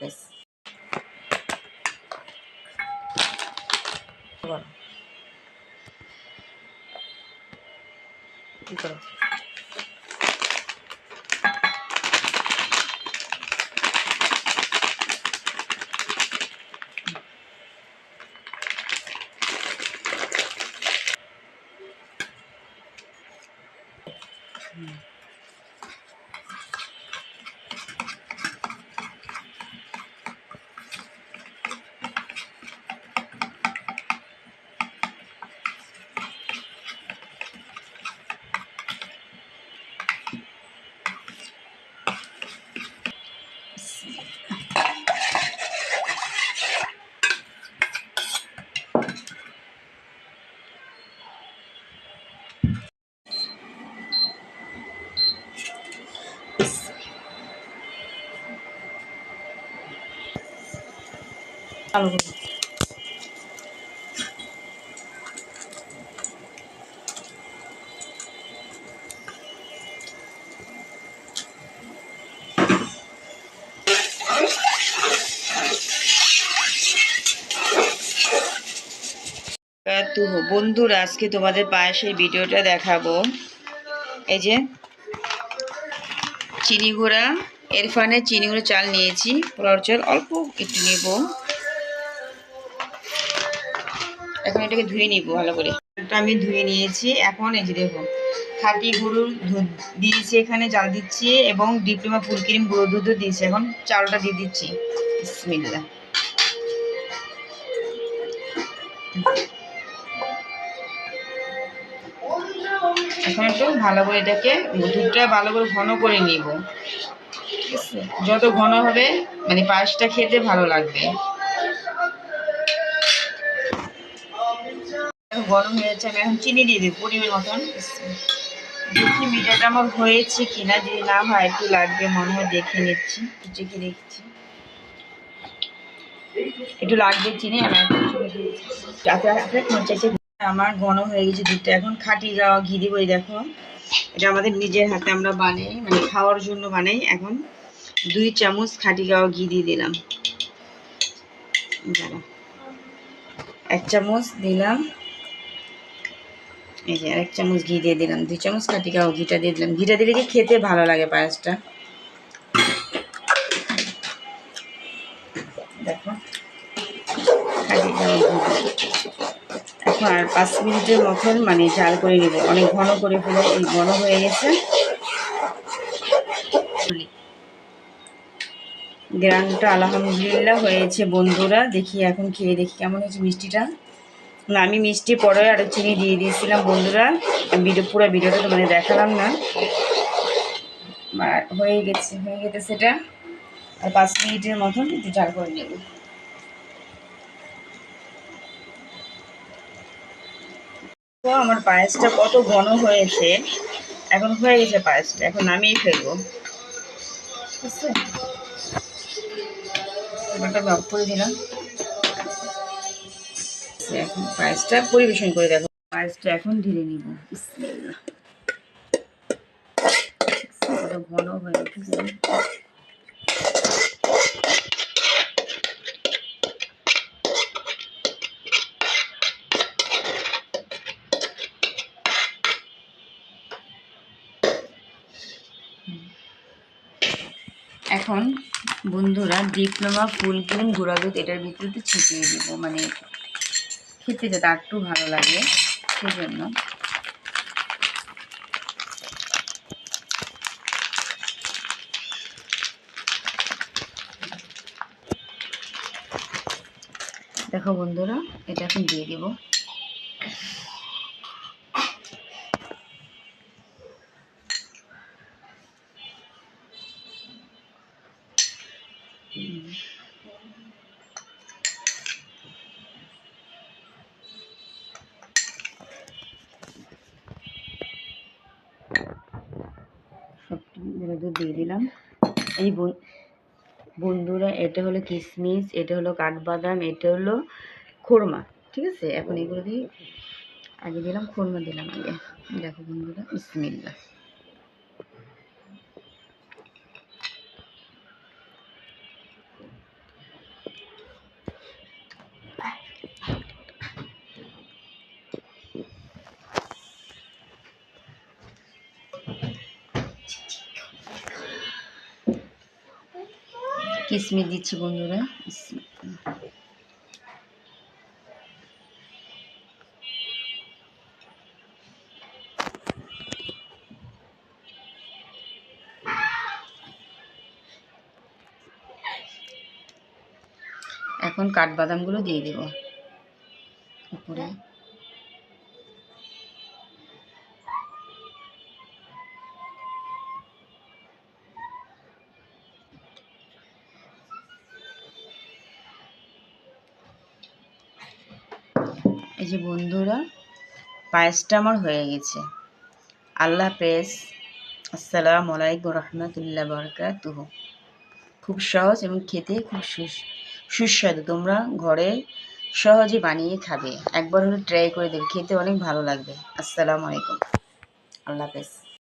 হাফেজ। কি করো? চালু করুন। বন্ধুরা, আজকে তোমাদের পায়েসের ভিডিওটা দেখাবো। এই যে চিনি গুঁড়া, এরফানের চিনি গুঁড়ো চাল নিয়েছি, পোলাওর চাল অল্প একটু নেব। এখন এটাকে ধুয়ে নিব ভালো করে। এটা আমি ধুয়ে নিয়েছি। এখন এই যে দেখো, খাঁটি গরুর দুধ দিয়েছি, এখানে জাল দিচ্ছি, এবং ডিপ্লোমা ফুল ক্রিম গুঁড়ো দুধও দিয়েছি। এখন চালটা দিয়ে দিচ্ছি। বিসমিল্লাহ। এখন একটু ভালো করে এটাকে দুধটা ভালো করে ঘন করে নিব। ঠিক আছে, যত ঘন হবে মানে পায়েসটা খেতে ভালো লাগবে। গরম হয়েছে, আমি এখন চিনি দিয়ে দিই পরিমাণ মতন। দেখি মিঠাটা আমার হয়েছে কিনা, যদি না হয় একটু লাগবে মনে হয়, দেখে নিচ্ছি, চেখে দেখছি। একটু লাগবে চিনি। আমার ঘন হয়ে গেছে দুধটা। এখন খাঁটি যাওয়া ঘি দিব। দেখো, এটা আমাদের নিজের হাতে আমরা বানাই, মানে খাওয়ার জন্য বানাই। এখন 2 চামচ খাঁটি গাওয়া ঘি দিয়ে দিলাম। 1 চামচ দিলাম। এই যে 1 চামচ ঘি দিয়ে দিলাম। 2 চামচ খাঁটি গাওয়া ঘিটা দিয়ে দিলাম। ঘিটা দিলে কি খেতে ভালো লাগে পায়েসটা। দেখো, খাঁটি গাওয়া ঘি। এখন আর 5 মিনিটের মতন মানে জাল করে নেব। অনেক ঘন করে ফেলে, এই ঘন হয়ে গেছে। গ্রানটা আলহামদুলিল্লাহ হয়েছে বন্ধুরা। দেখি এখন খেয়ে দেখি কেমন হয়েছে মিষ্টিটা। না, আমি মিষ্টি পরে আরও চিনি দিয়ে দিয়েছিলাম বন্ধুরা। পুরো ভিডিওটা তো মানে দেখালাম না। হয়ে গেছে সেটা। আর 5 মিনিটের মতন একটু জাল করে নেব। তো আমার পায়েসটা কত ঘন হয়েছে। এখন হয়ে গেছে পায়েসটা, এখন নামিয়ে ফেলবো। ঠিক আছে, এবারটা ভাগ করে দিলাম। এখন পায়েসটা পরিবেশন করে দেখো। পায়েসটা এখন ঢেলে নিব। বিসমিল্লাহ। ঘন হয়ে উঠেছে। এখন বন্ধুরা ডিপ্লোমা ফুল ক্রিম গুঁড়া দুধ এটার ভিতরে ছিটিয়ে দিব, মানে খেতে যাতে একটু ভালো লাগে সেজন্য। দেখো বন্ধুরা, এটা এখন দিয়ে দেব। সবটুকু দুধ দিয়ে দিলাম। এই বন্ধুরা, এটা হলো কিশমিশ, এটা হলো কাঠবাদাম, এটা হলো খুরমা। ঠিক আছে, এখন এগুলো দিয়ে আগে দিলাম, খুরমা দিলাম আগে। দেখো বন্ধুরা, বিসমিল্লাহ। কিশমিশ দিচ্ছি বন্ধুরা। এখন কাঠবাদামগুলো দিয়ে দেব উপরে। এই যে বন্ধুরা, পায়েসটা আমার হয়ে গেছে। আল্লাহ হাফেজ। আসসালামু আলাইকুম রহমতুল্লাহ বারাকাতুহু। খুব সহজ এবং খেতে খুব সুস্বাদু। তোমরা ঘরে সহজে বানিয়ে খাবে, একবার হলে ট্রাই করে দেবে, খেতে অনেক ভালো লাগবে। আসসালামু আলাইকুম, আল্লাহ হাফেজ।